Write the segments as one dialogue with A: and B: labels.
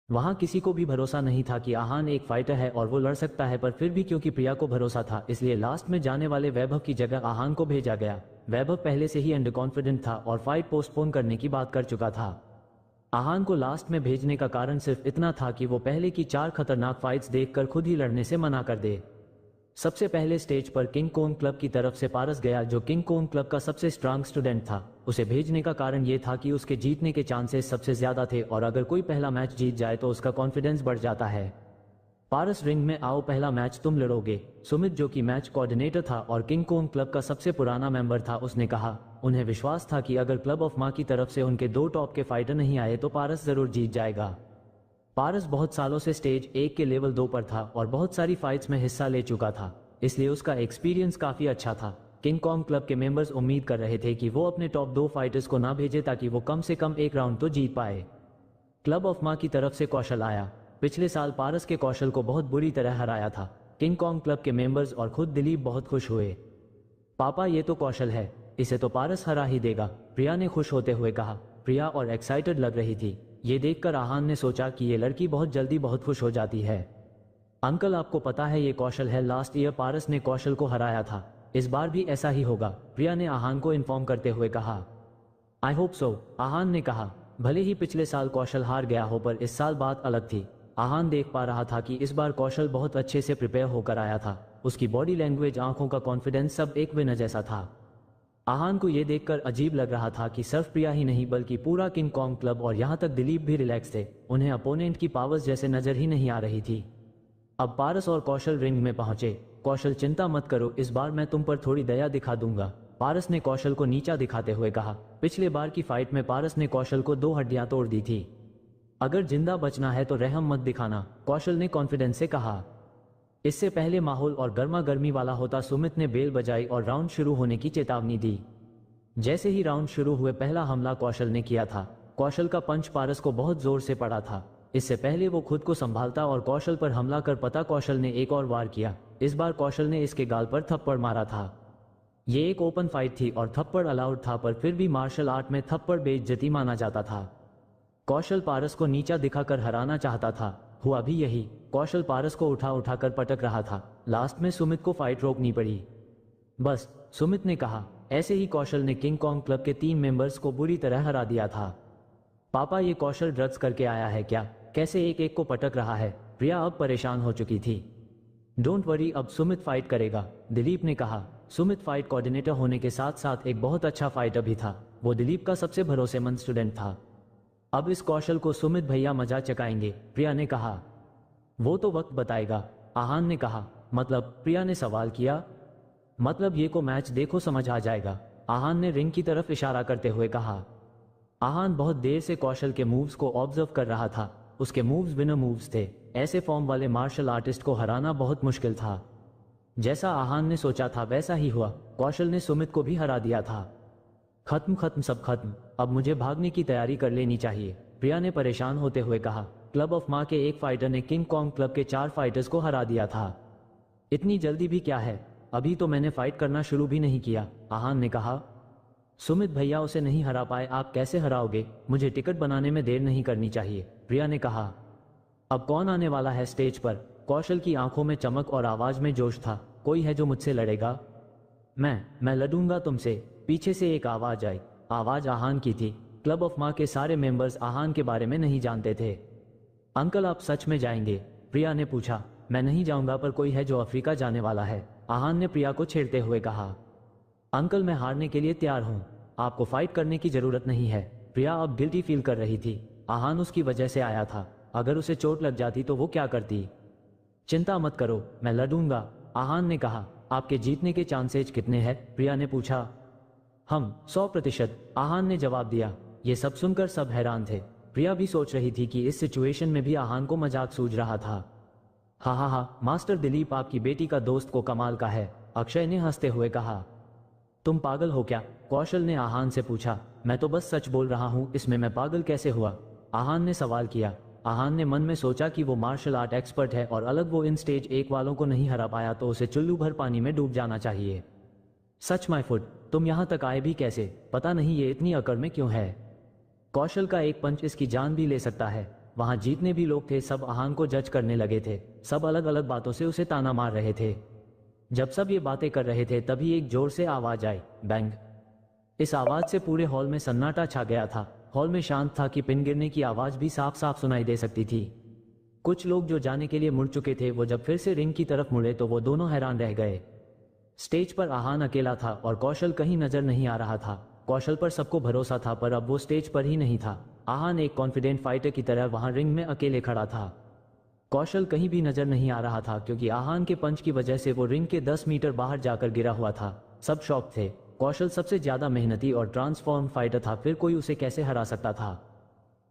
A: वहां किसी को भी भरोसा नहीं था कि आहान एक फाइटर है और वो लड़ सकता है, पर फिर भी क्योंकि प्रिया को भरोसा था इसलिए लास्ट में जाने वाले वैभव की जगह आहान को भेजा गया। वैभव पहले से ही अंडर कॉन्फिडेंट था और फाइट पोस्टपोन करने की बात कर चुका था। आहान को लास्ट में भेजने का कारण सिर्फ इतना था कि वो पहले की 4 खतरनाक फाइट्स देखकर खुद ही लड़ने से मना कर दे। सबसे पहले स्टेज पर किंग कोंग क्लब की तरफ से पारस गया, जो किंग कोंग क्लब का सबसे स्ट्रांग स्टूडेंट था। उसे भेजने का कारण ये था कि उसके जीतने के चांसेस सबसे ज्यादा थे और अगर कोई पहला मैच जीत जाए तो उसका कॉन्फिडेंस बढ़ जाता है। पारस, रिंग में आओ, पहला मैच तुम लड़ोगे। सुमित, जो कि मैच कोऑर्डिनेटर था और किंग कोंग क्लब का सबसे पुराना मेंबर था, उसने कहा। उन्हें विश्वास था कि अगर क्लब ऑफ माँ की तरफ से उनके 2 टॉप के फाइटर नहीं आए तो पारस जरूर जीत जाएगा। पारस बहुत सालों से स्टेज 1 के लेवल 2 पर था और बहुत सारी फाइट्स में हिस्सा ले चुका था, इसलिए उसका एक्सपीरियंस काफी अच्छा था। किंग कॉन्ग क्लब के मेंबर्स उम्मीद कर रहे थे कि वो अपने टॉप 2 फाइटर्स को ना भेजे ताकि वो कम से कम एक राउंड तो जीत पाए। क्लब ऑफ माँ की तरफ से कौशल आया। पिछले साल पारस के कौशल को बहुत बुरी तरह हराया था। किंग कॉन्ग क्लब के मेंबर्स और खुद दिलीप बहुत खुश हुए। पापा, ये तो कौशल है, इसे तो पारस हरा ही देगा, प्रिया ने खुश होते हुए कहा। प्रिया और एक्साइटेड लग रही थी। ये देखकर आहान ने सोचा कि ये लड़की बहुत जल्दी बहुत खुश हो जाती है। अंकल, आपको पता है ये कौशल है, लास्ट ईयर पारस ने कौशल को हराया था, इस बार भी ऐसा ही होगा, प्रिया ने आहान को इन्फॉर्म करते हुए कहा। आई होप सो, आहान ने कहा। भले ही पिछले साल कौशल हार गया हो पर इस साल बात अलग थी। आहान देख पा रहा था कि इस बार कौशल बहुत अच्छे से प्रिपेयर होकर आया था। उसकी बॉडी लैंग्वेज, आंखों का कॉन्फिडेंस सब एक विनर जैसा था। आहान को यह देखकर अजीब लग रहा था कि सिर्फ प्रिया ही नहीं बल्कि पूरा किंग कॉन्ग क्लब और यहाँ तक दिलीप भी रिलैक्स थे। उन्हें अपोनेंट की पावर्स जैसे नजर ही नहीं आ रही थी। अब पारस और कौशल रिंग में पहुंचे। कौशल, चिंता मत करो, इस बार मैं तुम पर थोड़ी दया दिखा दूंगा, पारस ने कौशल को नीचा दिखाते हुए कहा। पिछले बार की फाइट में पारस ने कौशल को 2 हड्डियां तोड़ दी थी। अगर जिंदा बचना है तो रहम मत दिखाना, कौशल ने कॉन्फिडेंस से कहा। इससे पहले माहौल और गर्मा गर्मी वाला होता, सुमित ने बेल बजाई और राउंड शुरू होने की चेतावनी दी। जैसे ही राउंड शुरू हुए, पहला हमला कौशल ने किया था। कौशल का पंच पारस को बहुत जोर से पड़ा था। इससे पहले वो खुद को संभालता और कौशल पर हमला कर पता, कौशल ने एक और वार किया। इस बार कौशल ने इसके गाल पर थप्पड़ मारा था। ये एक ओपन फाइट थी और थप्पड़ अलाउड था, पर फिर भी मार्शल आर्ट में थप्पड़ बेइज्जती माना जाता था। कौशल पारस को नीचा दिखाकर हराना चाहता था। हुआ भी यही। कौशल पारस को उठा उठाकर पटक रहा था। लास्ट में सुमित को फाइट रोकनी पड़ी। बस, सुमित ने कहा। ऐसे ही कौशल ने किंग कॉन्ग क्लब के 3 मेंबर्स को बुरी तरह हरा दिया था। पापा, ये कौशल ड्रग्स करके आया है क्या? कैसे एक एक को पटक रहा है? प्रिया अब परेशान हो चुकी थी। डोंट वरी, अब सुमित फाइट करेगा, दिलीप ने कहा। सुमित फाइट कोऑर्डिनेटर होने के साथ साथ एक बहुत अच्छा फाइटर भी था। वो दिलीप का सबसे भरोसेमंद स्टूडेंट था। अब इस कौशल को सुमित भैया मजा चकाएंगे, प्रिया ने कहा। वो तो वक्त बताएगा, आहान ने कहा। मतलब? प्रिया ने सवाल किया। मतलब ये को मैच देखो, समझ आ जाएगा, आहान ने रिंग की तरफ इशारा करते हुए कहा। आहान बहुत देर से कौशल के मूव्स को ऑब्जर्व कर रहा था। उसके मूव्स विनर मूव्स थे। ऐसे फॉर्म वाले मार्शल आर्टिस्ट को हराना बहुत मुश्किल था। जैसा आहान ने सोचा था वैसा ही हुआ। कौशल ने सुमित को भी हरा दिया था। खत्म खत्म, सब खत्म, अब मुझे भागने की तैयारी कर लेनी चाहिए, प्रिया ने परेशान होते हुए कहा। क्लब ऑफ माँ के एक फाइटर ने किंग कॉन्ग क्लब के 4 फाइटर्स को हरा दिया था। इतनी जल्दी भी क्या है, अभी तो मैंने फाइट करना शुरू भी नहीं किया, आहान ने कहा। सुमित भैया उसे नहीं हरा पाए, आप कैसे हराओगे? मुझे टिकट बनाने में देर नहीं करनी चाहिए, प्रिया ने कहा। अब कौन आने वाला है स्टेज पर? कौशल की आंखों में चमक और आवाज में जोश था। कोई है जो मुझसे लड़ेगा? मैं लड़ूंगा तुमसे, पीछे से एक आवाज आई। आवाज आहान की थी। क्लब ऑफ माँ के सारे मेंबर्स आहान के बारे में नहीं जानते थे। अंकल, आप सच में जाएंगे? प्रिया ने पूछा। मैं नहीं जाऊंगा, पर कोई है जो अफ्रीका जाने वाला है, आहान ने प्रिया को छेड़ते हुए कहा। अंकल, मैं हारने के लिए तैयार हूं, आपको फाइट करने की जरूरत नहीं है। प्रिया अब गिल्टी फील कर रही थी। आहान उसकी वजह से आया था, अगर उसे चोट लग जाती तो वो क्या करती? चिंता मत करो, मैं लड़ूंगा, आहान ने कहा। आपके जीतने के चांसेस कितने हैं? प्रिया ने पूछा। हम 100%, आहान ने जवाब दिया। ये सब सुनकर सब हैरान थे। प्रिया भी सोच रही थी कि इस सिचुएशन में भी आहान को मजाक सूझ रहा था। हा, मास्टर दिलीप आपकी बेटी का दोस्त को कमाल का है, अक्षय ने हंसते हुए कहा। तुम पागल हो क्या? कौशल ने आहान से पूछा। मैं तो बस सच बोल रहा हूं, इसमें मैं पागल कैसे हुआ? आहान ने सवाल किया। आहान ने मन में सोचा कि वो मार्शल आर्ट एक्सपर्ट है और अलग वो इन स्टेज 1 वालों को नहीं हरा पाया तो उसे चुल्लू भर पानी में डूब जाना चाहिए। सच माय फुट, तुम यहां तक आए भी कैसे? पता नहीं ये इतनी अकड़ में क्यों है। कौशल का एक पंच इसकी जान भी ले सकता है। वहां जितने भी लोग थे सब आहान को जज करने लगे थे। सब अलग अलग बातों से उसे ताना मार रहे थे। जब सब ये बातें कर रहे थे तभी एक जोर से आवाज आई, बैंग। इस आवाज से पूरे हॉल में सन्नाटा छा गया था। हॉल में शांत था कि पिन गिरने की आवाज भी साफ साफ सुनाई दे सकती थी। कुछ लोग जो जाने के लिए मुड़ चुके थे वो जब फिर से रिंग की तरफ मुड़े तो वो दोनों हैरान रह गए। स्टेज पर आहान अकेला था और कौशल कहीं नजर नहीं आ रहा था। कौशल पर सबको भरोसा था पर अब वो स्टेज पर ही नहीं था। आहान एक कॉन्फिडेंट फाइटर की तरह वहां रिंग में अकेले खड़ा था। कौशल कहीं भी नजर नहीं आ रहा था क्योंकि आहान के पंच की वजह से वो रिंग के 10 मीटर बाहर जाकर गिरा हुआ था। सब शॉक थे। कौशल सबसे ज्यादा मेहनती और ट्रांसफॉर्म फाइटर था, फिर कोई उसे कैसे हरा सकता था।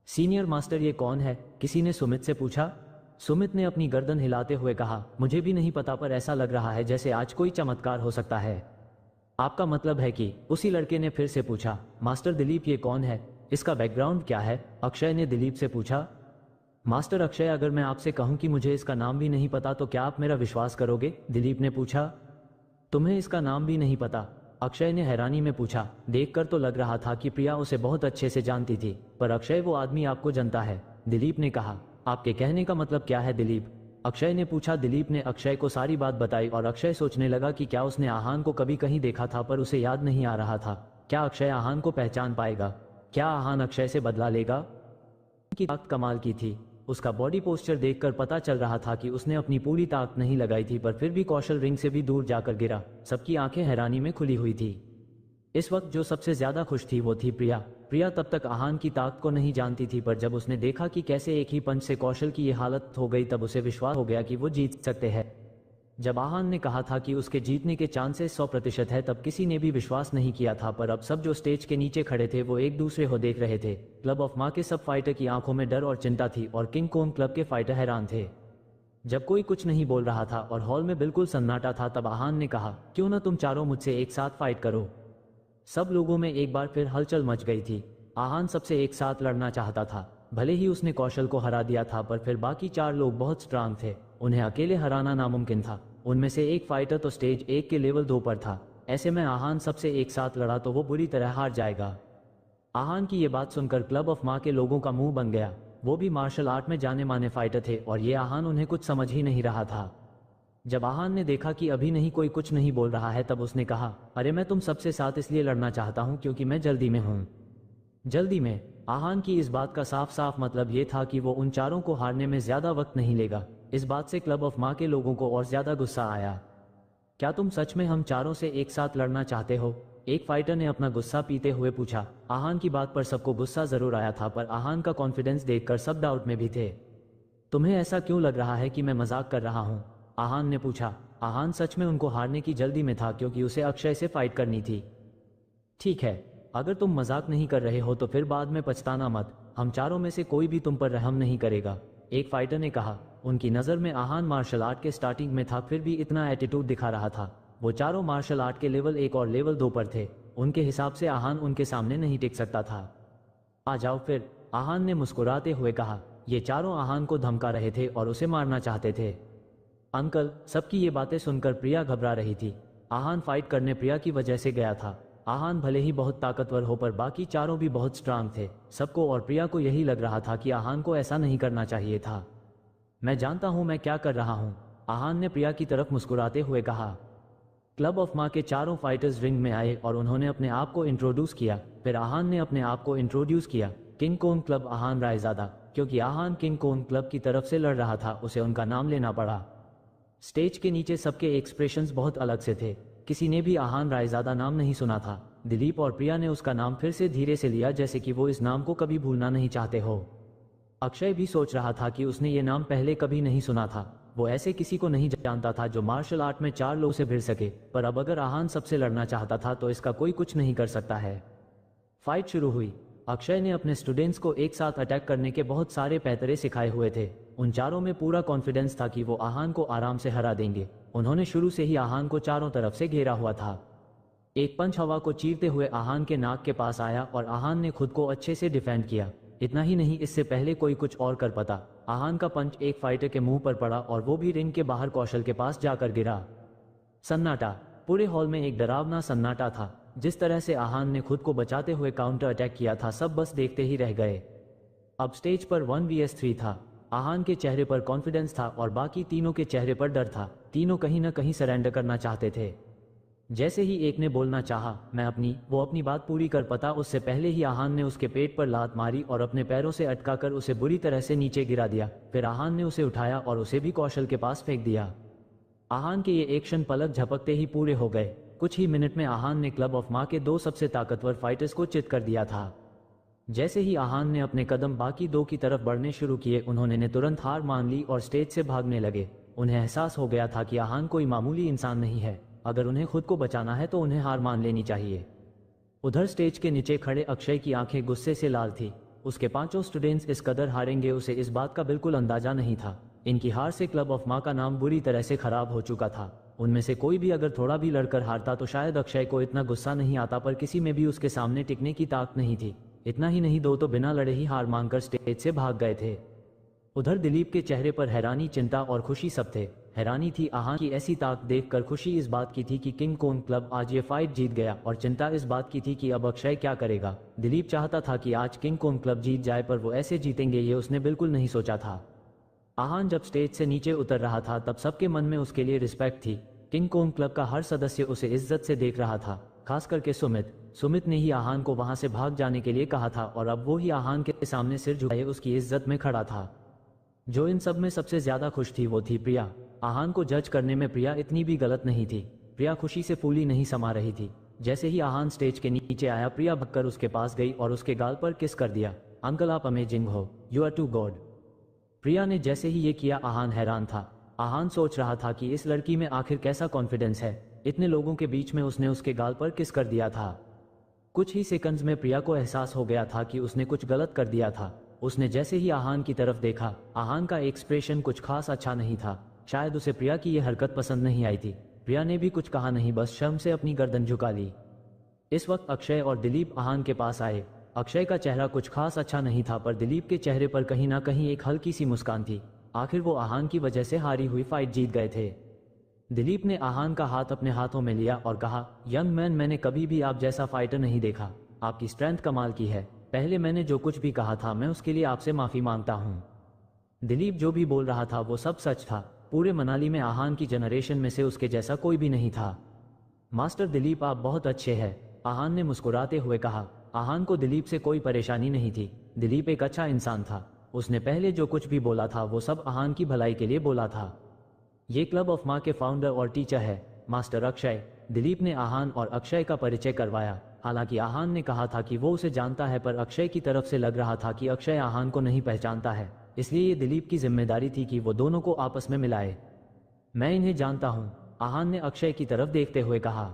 A: सीनियर मास्टर ये कौन है? किसी ने सुमित से पूछा। सुमित ने अपनी गर्दन हिलाते हुए कहा, मुझे भी नहीं पता पर ऐसा लग रहा है जैसे आज कोई चमत्कार हो सकता है। आपका मतलब है कि? उसी लड़के ने फिर से पूछा। मास्टर दिलीप ये कौन है? इसका बैकग्राउंड क्या है? अक्षय ने दिलीप से पूछा। मास्टर अक्षय, अगर मैं आपसे कहूं कि मुझे इसका नाम भी नहीं पता तो क्या आप मेरा विश्वास करोगे? दिलीप ने पूछा। तुम्हें इसका नाम भी नहीं पता? अक्षय ने हैरानी में पूछा। देखकर तो लग रहा था कि प्रिया उसे बहुत अच्छे से जानती थी, पर अक्षय वो आदमी आपको जानता है? दिलीप ने कहा। आपके कहने का मतलब क्या है दिलीप? अक्षय ने पूछा। दिलीप ने अक्षय को सारी बात बताई और अक्षय सोचने लगा कि क्या उसने आहान को कभी कहीं देखा था पर उसे याद नहीं आ रहा था। क्या अक्षय आहान को पहचान पाएगा? क्या आहान अक्षय से बदला लेगा? की ताकत कमाल की थी। उसका बॉडी पोस्चर देखकर पता चल रहा था कि उसने अपनी पूरी ताकत नहीं लगाई थी, पर फिर भी कौशल रिंग से भी दूर जाकर गिरा। सबकी आंखें हैरानी में खुली हुई थी। इस वक्त जो सबसे ज्यादा खुश थी वो थी प्रिया। प्रिया तब तक आहान की ताकत को नहीं जानती थी, पर जब उसने देखा कि कैसे एक ही पंच से कौशल की ये हालत हो गई तब उसे विश्वास हो गया कि वो जीत सकते हैं। जब आहान ने कहा था कि उसके जीतने के चांसेस 100% है तब किसी ने भी विश्वास नहीं किया था, पर अब सब जो स्टेज के नीचे खड़े थे वो एक दूसरे को देख रहे थे। क्लब ऑफ माँ के सब फाइटर की आंखों में डर और चिंता थी और किंग कोंग क्लब के फाइटर हैरान थे। जब कोई कुछ नहीं बोल रहा था और हॉल में बिल्कुल सन्नाटा था तब आहान ने कहा, क्यों ना तुम चारों मुझसे एक साथ फाइट करो। सब लोगों में एक बार फिर हलचल मच गई थी। आहान सबसे एक साथ लड़ना चाहता था। भले ही उसने कौशल को हरा दिया था पर फिर बाकी 4 लोग बहुत स्ट्रांग थे, उन्हें अकेले हराना नामुमकिन था। उनमें से एक फाइटर तो स्टेज 1 के लेवल 2 पर था। ऐसे में आहान सबसे एक साथ लड़ा तो वो बुरी तरह हार जाएगा। आहान की ये बात सुनकर क्लब ऑफ माँ के लोगों का मुंह बन गया। वो भी मार्शल आर्ट में जाने माने फाइटर थे और ये आहान उन्हें कुछ समझ ही नहीं रहा था। जब आहान ने देखा कि अभी नहीं कोई कुछ नहीं बोल रहा है तब उसने कहा, अरे मैं तुम सबसे साथ इसलिए लड़ना चाहता हूं क्योंकि मैं जल्दी में हूं। जल्दी में? आहान की इस बात का साफ साफ मतलब ये था कि वो उन चारों को हारने में ज्यादा वक्त नहीं लेगा। इस बात से क्लब ऑफ माँ के लोगों को और ज्यादा गुस्सा आया। क्या तुम सच में हम चारों से एक साथ लड़ना चाहते हो? एक फाइटर ने अपना गुस्सा पीते हुए पूछा। आहान की बात पर सबको गुस्सा जरूर आया था, पर आहान का कॉन्फिडेंस देखकर सब डाउट में भी थे। तुम्हें ऐसा क्यों लग रहा है कि मैं मजाक कर रहा हूं? आहान ने पूछा। आहान सच में उनको हारने की जल्दी में था क्योंकि उसे अक्षय से फाइट करनी थी। ठीक है, अगर तुम मजाक नहीं कर रहे हो तो फिर बाद में पछताना मत। हम चारों में से कोई भी तुम पर रहम नहीं करेगा, एक फाइटर ने कहा। उनकी नज़र में आहान मार्शल आर्ट के स्टार्टिंग में था फिर भी इतना एटीट्यूड दिखा रहा था। वो चारों मार्शल आर्ट के लेवल 1 और लेवल 2 पर थे। उनके हिसाब से आहान उनके सामने नहीं टिक सकता था। आ जाओ फिर, आहान ने मुस्कुराते हुए कहा। ये चारों आहान को धमका रहे थे और उसे मारना चाहते थे। अंकल, सबकी ये बातें सुनकर प्रिया घबरा रही थी। आहान फाइट करने प्रिया की वजह से गया था। आहान भले ही बहुत ताकतवर हो पर बाकी चारों भी बहुत स्ट्रांग थे। सबको और प्रिया को यही लग रहा था कि आहान को ऐसा नहीं करना चाहिए था। मैं जानता हूं मैं क्या कर रहा हूं, आहान ने प्रिया की तरफ मुस्कुराते हुए कहा। क्लब ऑफ माँ के चारों फाइटर्स रिंग में आए और उन्होंने अपने आप को इंट्रोड्यूस किया। फिर आहान ने अपने आप को इंट्रोड्यूस किया, किंग कोंग क्लब आहान रायजादा। क्योंकि आहान किंग कोंग क्लब की तरफ से लड़ रहा था उसे उनका नाम लेना पड़ा। स्टेज के नीचे सबके एक्सप्रेशंस बहुत अलग से थे। किसी ने भी आहान रायजादा नाम नहीं सुना था। दिलीप और प्रिया ने उसका नाम फिर से धीरे से लिया जैसे कि वो इस नाम को कभी भूलना नहीं चाहते हो। अक्षय भी सोच रहा था कि उसने ये नाम पहले कभी नहीं सुना था। वो ऐसे किसी को नहीं जानता था जो मार्शल आर्ट में 4 लोगों से भिड़ सके, पर अब अगर आहान सबसे लड़ना चाहता था तो इसका कोई कुछ नहीं कर सकता है। फाइट शुरू हुई। अक्षय ने अपने स्टूडेंट्स को एक साथ अटैक करने के बहुत सारे पैतरे सिखाए हुए थे। उन चारों में पूरा कॉन्फिडेंस था कि वो आहान को आराम से हरा देंगे। उन्होंने शुरू से ही आहान को चारों तरफ से घेरा हुआ था। एक पंच हवा को चीरते हुए आहान के नाक के पास आया और आहान ने खुद को अच्छे से डिफेंड किया। इतना ही नहीं, इससे पहले कोई कुछ और कर पाता। आहान का पंच एक फाइटर के मुंह पर पड़ा और वो भी रिंग के बाहर कौशल के पास जाकर गिरा। सन्नाटा। पूरे हॉल में एक डरावना सन्नाटा था। जिस तरह से आहान ने खुद को बचाते हुए काउंटर अटैक किया था सब बस देखते ही रह गए। अब स्टेज पर 1vs3 था। आहान के चेहरे पर कॉन्फिडेंस था और बाकी तीनों के चेहरे पर डर था। तीनों कहीं न कहीं सरेंडर करना चाहते थे। जैसे ही एक ने बोलना चाहा, मैं वो अपनी बात पूरी कर पाता, उससे पहले ही आहान ने उसके पेट पर लात मारी और अपने पैरों से अटकाकर उसे बुरी तरह से नीचे गिरा दिया। फिर आहान ने उसे उठाया और उसे भी कौशल के पास फेंक दिया। आहान के ये एक्शन पलक झपकते ही पूरे हो गए। कुछ ही मिनट में आहान ने क्लब ऑफ माँ के 2 सबसे ताकतवर फाइटर्स को चित कर दिया था। जैसे ही आहान ने अपने कदम बाकी 2 की तरफ बढ़ने शुरू किए, उन्होंने ने तुरंत हार मान ली और स्टेज से भागने लगे। उन्हें एहसास हो गया था कि आहान कोई मामूली इंसान नहीं है। अगर उन्हें खुद को बचाना है तो उन्हें हार मान लेनी चाहिए। उधर स्टेज के नीचे खड़े अक्षय की आंखें गुस्से से लाल थी। उसके 5 स्टूडेंट्स इस कदर हारेंगे, उसे इस बात का बिल्कुल अंदाजा नहीं था। इनकी हार से क्लब ऑफ माँ का नाम बुरी तरह से खराब हो चुका था। उनमें से कोई भी अगर थोड़ा भी लड़कर हारता तो शायद अक्षय को इतना गुस्सा नहीं आता, पर किसी में भी उसके सामने टिकने की ताकत नहीं थी। इतना ही नहीं, 2 तो बिना लड़े ही हार मानकर स्टेज से भाग गए थे। उधर दिलीप के चेहरे पर हैरानी, चिंता और खुशी सब थे। हैरानी थी आहान की ऐसी ताकत देखकर, खुशी इस बात की थी कि किंग कोंग क्लब आज ये फाइट जीत गया, और चिंता इस बात की थी कि अब अक्षय क्या करेगा। दिलीप चाहता था कि आज किंग कोंग क्लब जीत जाए, पर वो ऐसे जीतेंगे ये उसने बिल्कुल नहीं सोचा था। आहान जब स्टेज से नीचे उतर रहा था तब सबके मन में उसके लिए रिस्पेक्ट थी। किंग कोंग क्लब का हर सदस्य उसे इज्जत से देख रहा था, खास करके सुमित ने ही आहान को वहां से भाग जाने के लिए कहा था, और अब वो ही आहान के सामने सिर झुकाए उसकी इज्जत में खड़ा था। जो इन सब में सबसे ज्यादा खुश थी वो थी प्रिया। आहान को जज करने में प्रिया इतनी भी गलत नहीं थी। प्रिया खुशी से फूली नहीं समा रही थी। जैसे ही आहान स्टेज के नीचे आया, प्रिया भगकर उसके पास गई और उसके गाल पर किस कर दिया। अंकल आप अमेजिंग हो, यू आर टू गॉड। प्रिया ने जैसे ही ये किया, आहान हैरान था। आहान सोच रहा था कि इस लड़की में आखिर कैसा कॉन्फिडेंस है, इतने लोगों के बीच में उसने उसके गाल पर किस कर दिया था। कुछ ही सेकंड्स में प्रिया को एहसास हो गया था कि उसने कुछ गलत कर दिया था। उसने जैसे ही आहान की तरफ देखा, आहान का एक्सप्रेशन कुछ खास अच्छा नहीं था। शायद उसे प्रिया की यह हरकत पसंद नहीं आई थी। प्रिया ने भी कुछ कहा नहीं, बस शर्म से अपनी गर्दन झुका ली। इस वक्त अक्षय और दिलीप आहान के पास आए। अक्षय का चेहरा कुछ खास अच्छा नहीं था, पर दिलीप के चेहरे पर कहीं ना कहीं एक हल्की सी मुस्कान थी। आखिर वो आहान की वजह से हारी हुई फाइट जीत गए थे। दिलीप ने आहान का हाथ अपने हाथों में लिया और कहा, यंग मैन, मैंने कभी भी आप जैसा फाइटर नहीं देखा। आपकी स्ट्रेंथ कमाल की है। पहले मैंने जो कुछ भी कहा था मैं उसके लिए आपसे माफी मांगता हूँ। दिलीप जो भी बोल रहा था वो सब सच था। पूरे मनाली में आहान की जनरेशन में से उसके जैसा कोई भी नहीं था। मास्टर दिलीप आप बहुत अच्छे हैं, आहान ने मुस्कुराते हुए कहा। आहान को दिलीप से कोई परेशानी नहीं थी। दिलीप एक अच्छा इंसान था। उसने पहले जो कुछ भी बोला था वो सब आहान की भलाई के लिए बोला था। ये क्लब ऑफ माँ के फाउंडर और टीचर है, मास्टर अक्षय। दिलीप ने आहान और अक्षय का परिचय करवाया। हालांकि आहान ने कहा था कि वो उसे जानता है, पर अक्षय की तरफ से लग रहा था कि अक्षय आहान को नहीं पहचानता है। इसलिए ये दिलीप की जिम्मेदारी थी कि वो दोनों को आपस में मिलाए। मैं इन्हें जानता हूँ, आहान ने अक्षय की तरफ देखते हुए कहा।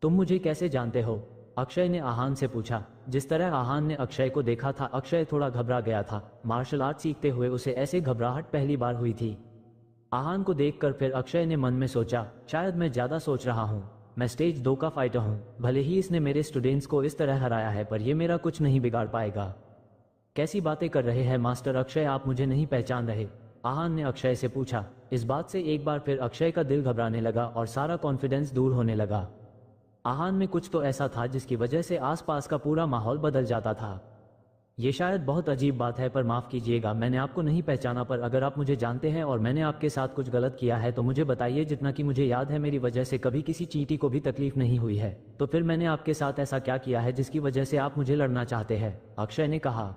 A: तुम मुझे कैसे जानते हो, अक्षय ने आहान से पूछा। जिस तरह आहान ने अक्षय को देखा था, अक्षय थोड़ा घबरा गया था। मार्शल आर्ट सीखते हुए उसे ऐसे घबराहट पहली बार हुई थी। आहान को देखकर फिर अक्षय ने मन में सोचा, शायद मैं ज्यादा सोच रहा हूँ। मैं स्टेज 2 का फाइटर हूँ। भले ही इसने मेरे स्टूडेंट्स को इस तरह हराया है, पर यह मेरा कुछ नहीं बिगाड़ पाएगा। कैसी बातें कर रहे हैं मास्टर अक्षय, आप मुझे नहीं पहचान रहे, आहान ने अक्षय से पूछा। इस बात से एक बार फिर अक्षय का दिल घबराने लगा और सारा कॉन्फिडेंस दूर होने लगा। आहान में कुछ तो ऐसा था जिसकी वजह से आसपास का पूरा माहौल बदल जाता था। ये शायद बहुत अजीब बात है, पर माफ कीजिएगा, मैंने आपको नहीं पहचाना। पर अगर आप मुझे जानते हैं और मैंने आपके साथ कुछ गलत किया है तो मुझे बताइए। जितना कि मुझे याद है, मेरी वजह से कभी किसी चींटी को भी तकलीफ नहीं हुई है। तो फिर मैंने आपके साथ ऐसा क्या किया है जिसकी वजह से आप मुझे लड़ना चाहते हैं, अक्षय ने कहा।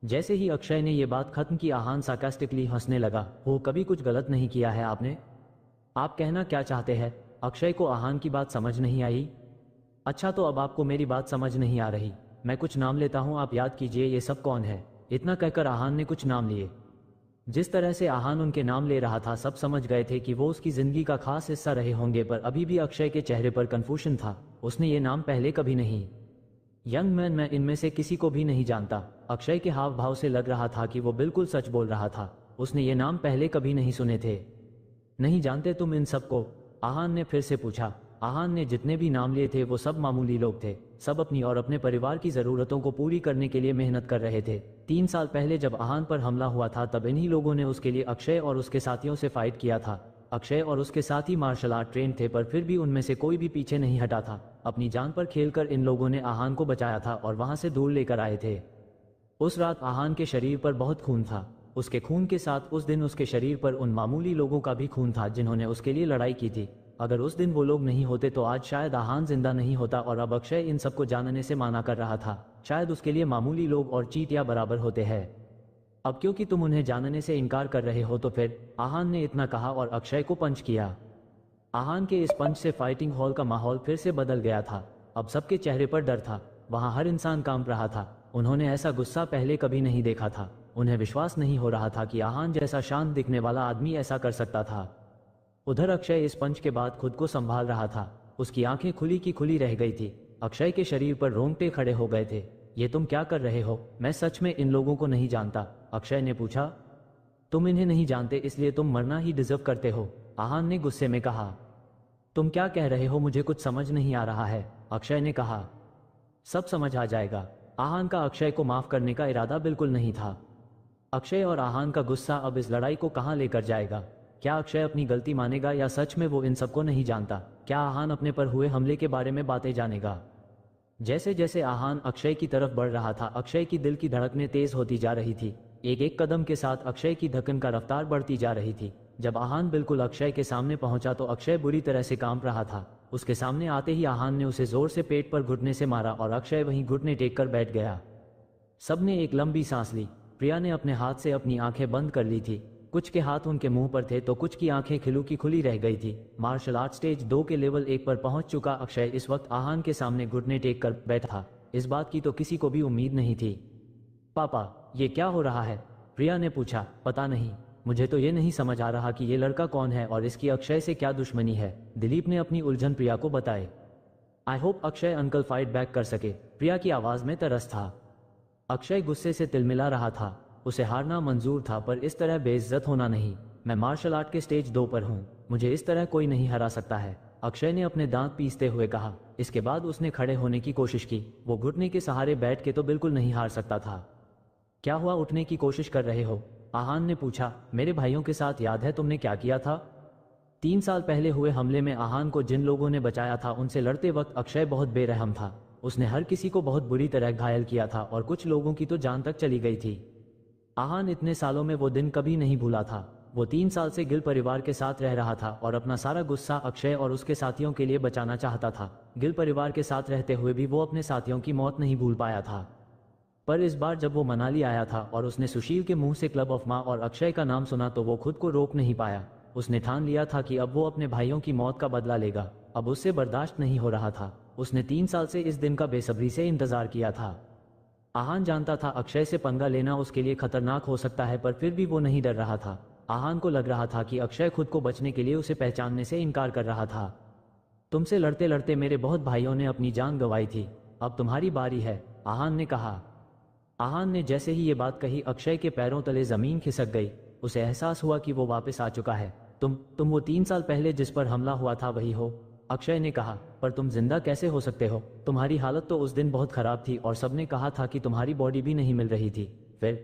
A: जैसे ही अक्षय ने यह बात खत्म की, आहान सार्कास्टिकली हंसने लगा। वो कभी कुछ गलत नहीं किया है आपने। आप कहना क्या चाहते हैं? अक्षय को आहान की बात समझ नहीं आई। अच्छा, तो अब आपको मेरी बात समझ नहीं आ रही। मैं कुछ नाम लेता हूं, आप याद कीजिए ये सब कौन है। इतना कहकर आहान ने कुछ नाम लिए। जिस तरह से आहान उनके नाम ले रहा था, सब समझ गए थे कि वो उसकी जिंदगी का खास हिस्सा रहे होंगे, पर अभी भी अक्षय के चेहरे पर कंफ्यूजन था। उसने ये नाम पहले कभी नहीं। यंग मैन, मैं इनमें से किसी को भी नहीं जानता। अक्षय के हाव भाव से लग रहा था कि वो बिल्कुल सच बोल रहा था। उसने ये नाम पहले कभी नहीं सुने थे। नहीं जानते तुम इन सबको? आहान ने फिर से पूछा। आहान ने जितने भी नाम लिए थे वो सब मामूली लोग थे। सब अपनी और अपने परिवार की जरूरतों को पूरी करने के लिए मेहनत कर रहे थे। 3 साल पहले जब आहान पर हमला हुआ था, तब इन्हीं लोगों ने उसके लिए अक्षय और उसके साथियों से फाइट किया था। अक्षय और उसके साथी मार्शल आर्ट ट्रेंड थे, पर फिर भी उनमें से कोई भी पीछे नहीं हटा था। अपनी जान पर खेलकर इन लोगों ने आहान को बचाया था और वहां से दूर लेकर आए थे। उस रात आहान के शरीर पर बहुत खून था। उसके खून के साथ उस दिन उसके शरीर पर उन मामूली लोगों का भी खून था जिन्होंने उसके लिए लड़ाई की थी। अगर उस दिन वो लोग नहीं होते तो आज शायद आहान जिंदा नहीं होता और अब अक्षय इन सबको जानने से माना कर रहा था। शायद उसके लिए मामूली लोग और चींटियां बराबर होते हैं। अब क्योंकि तुम उन्हें जानने से इनकार कर रहे हो तो फिर, आहान ने इतना कहा और अक्षय को पंच किया। आहान के इस पंच से फाइटिंग हॉल का माहौल फिर से बदल गया था। अब सबके चेहरे पर डर था। वहां हर इंसान कांप रहा था। उन्होंने ऐसा गुस्सा पहले कभी नहीं देखा था। उन्हें विश्वास नहीं हो रहा था कि आहान जैसा शांत दिखने वाला आदमी ऐसा कर सकता था। उधर अक्षय इस पंच के बाद खुद को संभाल रहा था। उसकी आंखें खुली की खुली रह गई थी। अक्षय के शरीर पर रोंगटे खड़े हो गए थे। ये तुम क्या कर रहे हो? मैं सच में इन लोगों को नहीं जानता, अक्षय ने पूछा। तुम इन्हें नहीं जानते इसलिए तुम मरना ही डिजर्व करते हो, आहान ने गुस्से में कहा। तुम क्या कह रहे हो? मुझे कुछ समझ नहीं आ रहा है, अक्षय ने कहा। सब समझ आ जाएगा। आहान का अक्षय को माफ करने का इरादा बिल्कुल नहीं था। अक्षय और आहान का गुस्सा अब इस लड़ाई को कहां लेकर जाएगा? क्या अक्षय अपनी गलती मानेगा या सच में वो इन सबको नहीं जानता? क्या आहान अपने पर हुए हमले के बारे में बातें जानेगा? जैसे जैसे आहान अक्षय की तरफ बढ़ रहा था, अक्षय की दिल की धड़कनें तेज होती जा रही थी। एक एक कदम के साथ अक्षय की धड़कन का रफ्तार बढ़ती जा रही थी। जब आहान बिल्कुल अक्षय के सामने पहुंचा तो अक्षय बुरी तरह से कांप रहा था। उसके सामने आते ही आहान ने उसे जोर से पेट पर घुटने से मारा और अक्षय वहीं घुटने टेक कर बैठ गया। सबने एक लंबी सांस ली। प्रिया ने अपने हाथ से अपनी आंखें बंद कर ली थी। कुछ के हाथ उनके मुंह पर थे तो कुछ की आंखें खिलू की खुली रह गई थी। मार्शल आर्ट स्टेज 2 के लेवल 1 पर पहुंच चुका अक्षय इस वक्त आहान के सामने घुटने टेक कर बैठा था। इस बात की तो किसी को भी उम्मीद नहीं थी। पापा, ये क्या हो रहा है? प्रिया ने पूछा। पता नहीं, मुझे तो ये नहीं समझ आ रहा कि ये लड़का कौन है और इसकी अक्षय से क्या दुश्मनी है, दिलीप ने अपनी उलझन प्रिया को बताई। I hope Akshay uncle fight back कर सके, प्रिया की आवाज में तरस था। अक्षय गुस्से से तिलमिला रहा था। उसे हारना मंजूर था पर इस तरह बेइज्जत होना नहीं। मैं मार्शल आर्ट के स्टेज 2 पर हूँ, मुझे इस तरह कोई नहीं हरा सकता है, अक्षय ने अपने दांत पीसते हुए कहा। इसके बाद उसने खड़े होने की कोशिश की। वो घुटने के सहारे बैठ के तो बिल्कुल नहीं हार सकता था। क्या हुआ, उठने की कोशिश कर रहे हो? आहान ने पूछा। मेरे भाइयों के साथ याद है तुमने क्या किया था? 3 साल पहले हुए हमले में आहान को जिन लोगों ने बचाया था उनसे लड़ते वक्त अक्षय बहुत बेरहम था। उसने हर किसी को बहुत बुरी तरह घायल किया था और कुछ लोगों की तो जान तक चली गई थी। आहान इतने सालों में वो दिन कभी नहीं भूला था। वो 3 साल से गिल परिवार के साथ रह रहा था और अपना सारा गुस्सा अक्षय और उसके साथियों के लिए बचाना चाहता था। गिल परिवार के साथ रहते हुए भी वो अपने साथियों की मौत नहीं भूल पाया था। पर इस बार जब वो मनाली आया था और उसने सुशील के मुंह से क्लब ऑफ माँ और अक्षय का नाम सुना तो वो खुद को रोक नहीं पाया। उसने ठान लिया था कि अब वो अपने भाइयों की मौत का बदला लेगा। अब उससे बर्दाश्त नहीं हो रहा था। उसने 3 साल से इस दिन का बेसब्री से इंतजार किया था। आहान जानता था अक्षय से पंगा लेना उसके लिए खतरनाक हो सकता है पर फिर भी वो नहीं डर रहा था। आहान को लग रहा था कि अक्षय खुद को बचने के लिए उसे पहचानने से इनकार कर रहा था। तुमसे लड़ते लड़ते मेरे बहुत भाइयों ने अपनी जान गंवाई थी, अब तुम्हारी बारी है, आहान ने कहा। आहान ने जैसे ही ये बात कही अक्षय के पैरों तले जमीन खिसक गई। उसे एहसास हुआ कि वो वापस आ चुका है। तुम वो 3 साल पहले जिस पर हमला हुआ था वही हो, अक्षय ने कहा। पर तुम जिंदा कैसे हो सकते हो? तुम्हारी हालत तो उस दिन बहुत खराब थी और सबने कहा था कि तुम्हारी बॉडी भी नहीं मिल रही थी। फिर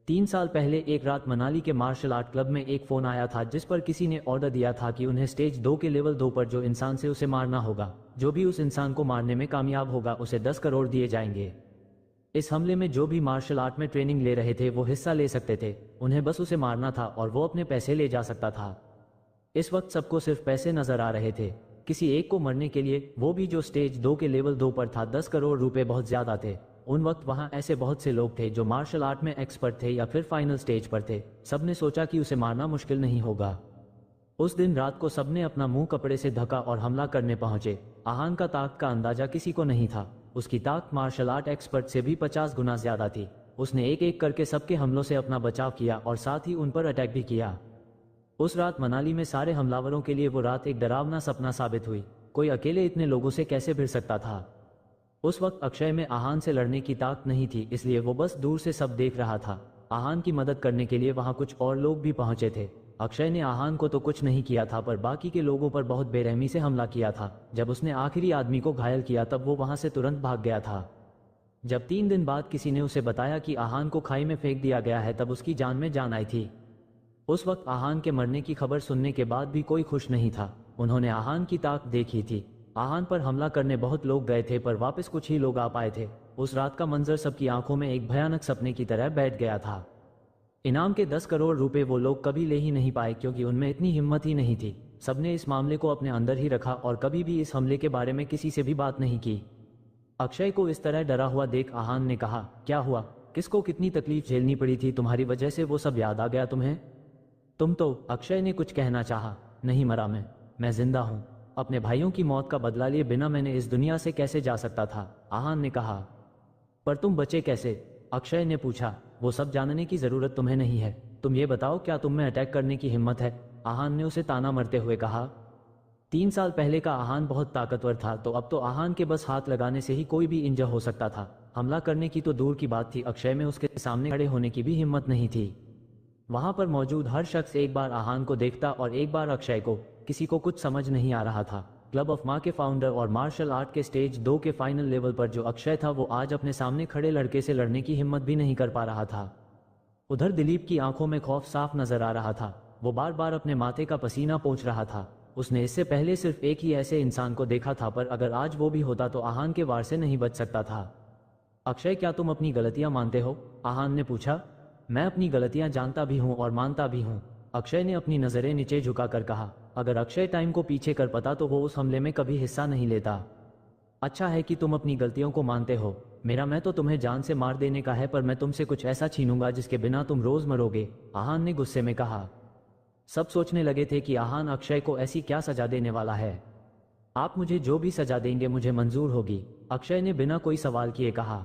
A: 3 साल पहले एक रात मनाली के मार्शल आर्ट क्लब में एक फोन आया था जिस पर किसी ने ऑर्डर दिया था कि उन्हें स्टेज 2 के लेवल 2 पर जो इंसान से उसे मारना होगा, जो भी उस इंसान को मारने में कामयाब होगा उसे 10 करोड़ दिए जाएंगे। इस हमले में जो भी मार्शल आर्ट में ट्रेनिंग ले रहे थे वो हिस्सा ले सकते थे। उन्हें बस उसे मारना था और वो अपने पैसे ले जा सकता था। इस वक्त सबको सिर्फ पैसे नजर आ रहे थे। किसी एक को मरने के लिए, वो भी जो स्टेज 2 के लेवल 2 पर था, 10 करोड़ रुपए बहुत ज्यादा थे। उन वक्त वहां ऐसे बहुत से लोग थे जो मार्शल आर्ट में एक्सपर्ट थे या फिर फाइनल स्टेज पर थे। सबने सोचा कि उसे मारना मुश्किल नहीं होगा। उस दिन रात को सबने अपना मुंह कपड़े से ढका और हमला करने पहुंचे। आहान का ताकत का अंदाजा किसी को नहीं था। उसकी ताकत मार्शल आर्ट एक्सपर्ट से भी 50 गुना ज्यादा थी। उसने एक एक करके सबके हमलों से अपना बचाव किया और साथ ही उन पर अटैक भी किया। उस रात मनाली में सारे हमलावरों के लिए वो रात एक डरावना सपना साबित हुई। कोई अकेले इतने लोगों से कैसे भिड़ सकता था? उस वक्त अक्षय में आहान से लड़ने की ताकत नहीं थी, इसलिए वो बस दूर से सब देख रहा था। आहान की मदद करने के लिए वहां कुछ और लोग भी पहुंचे थे। अक्षय ने आहान को तो कुछ नहीं किया था पर बाकी के लोगों पर बहुत बेरहमी से हमला किया था। जब उसने आखिरी आदमी को घायल किया तब वो वहां से तुरंत भाग गया था। जब 3 दिन बाद किसी ने उसे बताया कि आहान को खाई में फेंक दिया गया है तब उसकी जान में जान आई थी। उस वक्त आहान के मरने की खबर सुनने के बाद भी कोई खुश नहीं था। उन्होंने आहान की ताकत देखी थी। आहान पर हमला करने बहुत लोग गए थे पर वापस कुछ ही लोग आ पाए थे। उस रात का मंजर सबकी आंखों में एक भयानक सपने की तरह बैठ गया था। इनाम के 10 करोड़ रुपए वो लोग कभी ले ही नहीं पाए क्योंकि उनमें इतनी हिम्मत ही नहीं थी। सबने इस मामले को अपने अंदर ही रखा और कभी भी इस हमले के बारे में किसी से भी बात नहीं की। अक्षय को इस तरह डरा हुआ देख आहान ने कहा, क्या हुआ? किसको कितनी तकलीफ झेलनी पड़ी थी? तुम्हारी वजह से वो सब याद आ गया तुम्हें? तुम तो। अक्षय ने कुछ कहना चाहा। नहीं मरा मैं जिंदा हूं। अपने भाइयों की मौत का बदला लिए बिना मैंने इस दुनिया से कैसे जा सकता था? आहान ने कहा। पर तुम बचे कैसे? अक्षय ने पूछा। वो सब जानने की जरूरत तुम्हें नहीं है। तुम ये बताओ, क्या तुम में अटैक करने की हिम्मत है? आहान ने उसे ताना मरते हुए कहा। 3 साल पहले का आहान बहुत ताकतवर था, तो अब तो आहान के बस हाथ लगाने से ही कोई भी इंजर हो सकता था। हमला करने की तो दूर की बात थी, अक्षय में उसके सामने खड़े होने की भी हिम्मत नहीं थी। वहां पर मौजूद हर शख्स एक बार आहान को देखता और एक बार अक्षय को। किसी को कुछ समझ नहीं आ रहा था। क्लब ऑफ माँ के फाउंडर और मार्शल आर्ट के स्टेज 2 के फाइनल लेवल पर जो अक्षय था, वो आज अपने सामने खड़े लड़के से लड़ने की हिम्मत भी नहीं कर पा रहा था। उधर दिलीप की आंखों में खौफ साफ नजर आ रहा था। वो बार बार अपने माथे का पसीना पोंछ रहा था। उसने इससे पहले सिर्फ एक ही ऐसे इंसान को देखा था, पर अगर आज वो भी होता तो आहान के वार से नहीं बच सकता था। अक्षय, क्या तुम अपनी गलतियां मानते हो? आहान ने पूछा। मैं अपनी गलतियां जानता भी हूं और मानता भी हूं, अक्षय ने अपनी नजरें नीचे झुकाकर कहा। अगर अक्षय टाइम को पीछे कर पाता तो वो उस हमले में कभी हिस्सा नहीं लेता। अच्छा है कि तुम अपनी गलतियों को मानते हो। मैं तो तुम्हें जान से मार देने का है, पर मैं तुमसे कुछ ऐसा छीनूंगा जिसके बिना तुम रोज मरोगे, आहान ने गुस्से में कहा। सब सोचने लगे थे कि आहान अक्षय को ऐसी क्या सजा देने वाला है। आप मुझे जो भी सजा देंगे मुझे मंजूर होगी, अक्षय ने बिना कोई सवाल किए कहा।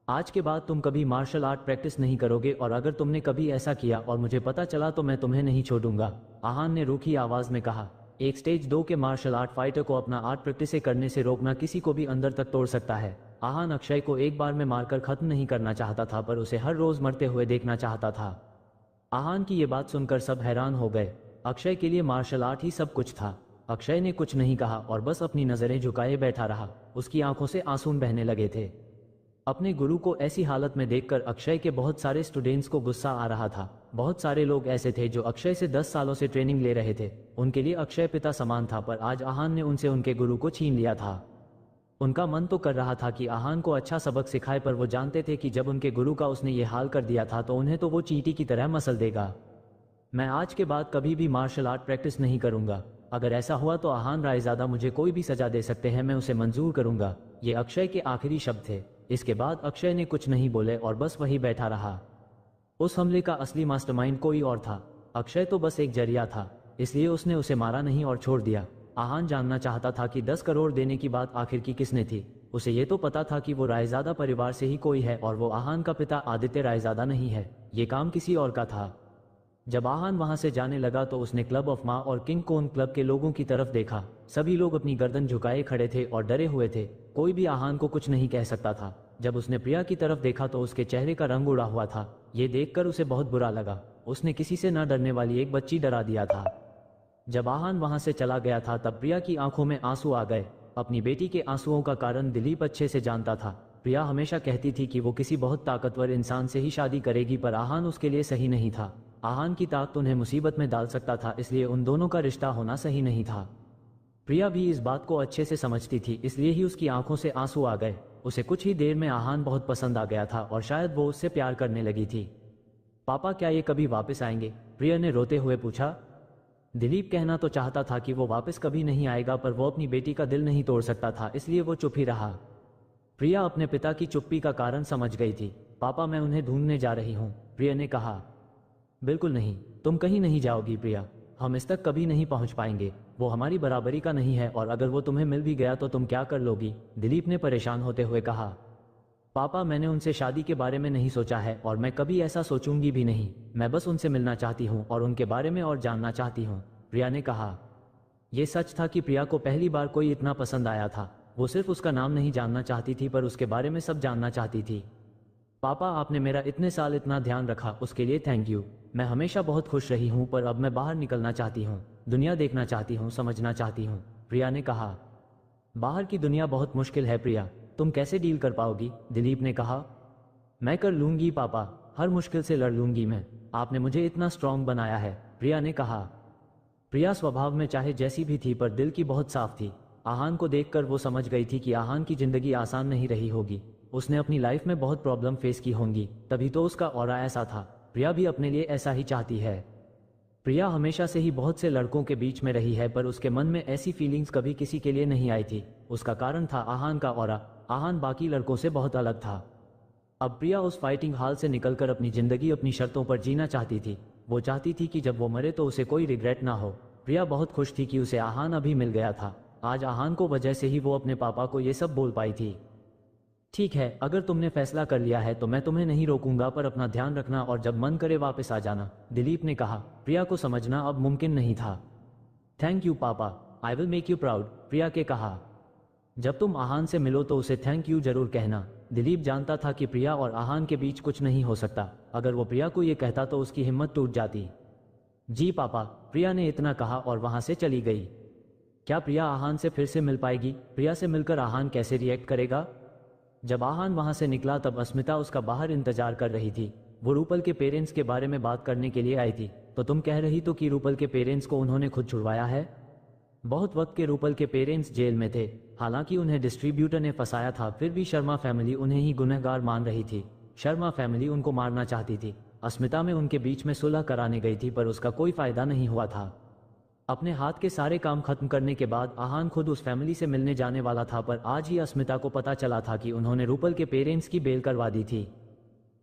A: आज के बाद तुम कभी मार्शल आर्ट प्रैक्टिस नहीं करोगे, और अगर तुमने कभी ऐसा किया और मुझे पता चला तो मैं तुम्हें नहीं छोड़ूंगा, आहान ने रूखी आवाज में कहा। एक स्टेज 2 के मार्शल आर्ट फाइटर को अपना आर्ट प्रैक्टिस करने से रोकना किसी को भी अंदर तक तोड़ सकता है। आहान अक्षय को एक बार में मारकर खत्म नहीं करना चाहता था, पर उसे हर रोज मरते हुए देखना चाहता था। आहान की ये बात सुनकर सब हैरान हो गए। अक्षय के लिए मार्शल आर्ट ही सब कुछ था। अक्षय ने कुछ नहीं कहा और बस अपनी नजरें झुकाए बैठा रहा। उसकी आंखों से आंसू बहने लगे थे। अपने गुरु को ऐसी हालत में देखकर अक्षय के बहुत सारे स्टूडेंट्स को गुस्सा आ रहा था। बहुत सारे लोग ऐसे थे जो अक्षय से 10 सालों से ट्रेनिंग ले रहे थे। उनके लिए अक्षय पिता समान था, पर आज आहान ने उनसे उनके गुरु को छीन लिया था। उनका मन तो कर रहा था कि आहान को अच्छा सबक सिखाए, पर वो जानते थे कि जब उनके गुरु का उसने ये हाल कर दिया था तो उन्हें तो वो चींटी की तरह मसल देगा। मैं आज के बाद कभी भी मार्शल आर्ट प्रैक्टिस नहीं करूंगा। अगर ऐसा हुआ तो आहान रायजादा मुझे कोई भी सजा दे सकते हैं, मैं उसे मंजूर करूंगा। ये अक्षय के आखिरी शब्द थे। इसके बाद अक्षय ने कुछ नहीं बोले और बस वहीं बैठा रहा। उस हमले का असली मास्टरमाइंड कोई और था। अक्षय तो बस एक जरिया था, इसलिए उसने उसे मारा नहीं और छोड़ दिया। आहान जानना चाहता था कि 10 करोड़ देने की बात आखिर की किसने थी। उसे ये तो पता था कि वो रायजादा परिवार से ही कोई है, और वो आहान का पिता आदित्य रायजादा नहीं है। ये काम किसी और का था। जब आहान वहां से जाने लगा तो उसने क्लब ऑफ माँ और किंग कोन क्लब के लोगों की तरफ देखा। सभी लोग अपनी गर्दन झुकाए खड़े थे और डरे हुए थे। कोई भी आहान को कुछ नहीं कह सकता था। जब उसने प्रिया की तरफ देखा तो उसके चेहरे का रंग उड़ा हुआ था। ये देखकर उसे बहुत बुरा लगा। उसने किसी से न डरने वाली एक बच्ची डरा दिया था। जब आहान वहां से चला गया था तब प्रिया की आंखों में आंसू आ गए। अपनी बेटी के आंसुओं का कारण दिलीप अच्छे से जानता था। प्रिया हमेशा कहती थी कि वो किसी बहुत ताकतवर इंसान से ही शादी करेगी, पर आहान उसके लिए सही नहीं था। आहान की ताकत उन्हें मुसीबत में डाल सकता था, इसलिए उन दोनों का रिश्ता होना सही नहीं था। प्रिया भी इस बात को अच्छे से समझती थी, इसलिए ही उसकी आंखों से आंसू आ गए। उसे कुछ ही देर में आहान बहुत पसंद आ गया था और शायद वो उससे प्यार करने लगी थी। पापा, क्या ये कभी वापस आएंगे? प्रिया ने रोते हुए पूछा। दिलीप कहना तो चाहता था कि वो वापस कभी नहीं आएगा, पर वो अपनी बेटी का दिल नहीं तोड़ सकता था, इसलिए वो चुप ही रहा। प्रिया अपने पिता की चुप्पी का कारण समझ गई थी। पापा, मैं उन्हें ढूंढने जा रही हूँ, प्रिया ने कहा। बिल्कुल नहीं, तुम कहीं नहीं जाओगी प्रिया। हम इस तक कभी नहीं पहुंच पाएंगे। वो हमारी बराबरी का नहीं है, और अगर वो तुम्हें मिल भी गया तो तुम क्या कर लोगी? दिलीप ने परेशान होते हुए कहा। पापा, मैंने उनसे शादी के बारे में नहीं सोचा है और मैं कभी ऐसा सोचूंगी भी नहीं। मैं बस उनसे मिलना चाहती हूँ और उनके बारे में और जानना चाहती हूँ, प्रिया ने कहा। यह सच था कि प्रिया को पहली बार कोई इतना पसंद आया था। वो सिर्फ उसका नाम नहीं जानना चाहती थी, पर उसके बारे में सब जानना चाहती थी। पापा, आपने मेरा इतने साल इतना ध्यान रखा, उसके लिए थैंक यू। मैं हमेशा बहुत खुश रही हूँ, पर अब मैं बाहर निकलना चाहती हूँ, दुनिया देखना चाहती हूँ, समझना चाहती हूँ, प्रिया ने कहा। बाहर की दुनिया बहुत मुश्किल है प्रिया, तुम कैसे डील कर पाओगी? दिलीप ने कहा। मैं कर लूंगी पापा, हर मुश्किल से लड़ लूंगी मैं। आपने मुझे इतना स्ट्रांग बनाया है, प्रिया ने कहा। प्रिया स्वभाव में चाहे जैसी भी थी, पर दिल की बहुत साफ थी। आहान को देखकर वो समझ गई थी कि आहान की जिंदगी आसान नहीं रही होगी। उसने अपनी लाइफ में बहुत प्रॉब्लम फेस की होंगी, तभी तो उसका ऑरा ऐसा था। प्रिया भी अपने लिए ऐसा ही चाहती है। प्रिया हमेशा से ही बहुत से लड़कों के बीच में रही है, पर उसके मन में ऐसी फीलिंग्स कभी किसी के लिए नहीं आई थी। उसका कारण था आहान का ऑरा। आहान बाकी लड़कों से बहुत अलग था। अब प्रिया उस फाइटिंग हाल से निकलकर अपनी जिंदगी अपनी शर्तों पर जीना चाहती थी। वो चाहती थी कि जब वो मरे तो उसे कोई रिग्रेट ना हो। प्रिया बहुत खुश थी कि उसे आहान अभी मिल गया था। आज आहान को वजह से ही वो अपने पापा को ये सब बोल पाई थी। ठीक है, अगर तुमने फैसला कर लिया है तो मैं तुम्हें नहीं रोकूंगा, पर अपना ध्यान रखना और जब मन करे वापस आ जाना, दिलीप ने कहा। प्रिया को समझना अब मुमकिन नहीं था। थैंक यू पापा, I will make you proud, Priya के कहा। जब तुम आहान से मिलो तो उसे थैंक यू जरूर कहना। दिलीप जानता था कि प्रिया और आहान के बीच कुछ नहीं हो सकता। अगर वो प्रिया को ये कहता तो उसकी हिम्मत टूट जाती। जी पापा, प्रिया ने इतना कहा और वहां से चली गई। क्या प्रिया आहान से फिर से मिल पाएगी? प्रिया से मिलकर आहान कैसे रिएक्ट करेगा? जब आहान वहां से निकला तब अस्मिता उसका बाहर इंतजार कर रही थी। वो रूपल के पेरेंट्स के बारे में बात करने के लिए आई थी। तो तुम कह रही तो कि रूपल के पेरेंट्स को उन्होंने खुद छुड़वाया है? बहुत वक्त के रूपल के पेरेंट्स जेल में थे। हालांकि उन्हें डिस्ट्रीब्यूटर ने फंसाया था, फिर भी शर्मा फैमिली उन्हें ही गुनहगार मान रही थी। शर्मा फैमिली उनको मारना चाहती थी। अस्मिता में उनके बीच में सुलह कराने गई थी, पर उसका कोई फायदा नहीं हुआ था। अपने हाथ के सारे काम खत्म करने के बाद आहान खुद उस फैमिली से मिलने जाने वाला था, पर आज ही अस्मिता को पता चला था कि उन्होंने रूपल के पेरेंट्स की बेल करवा दी थी।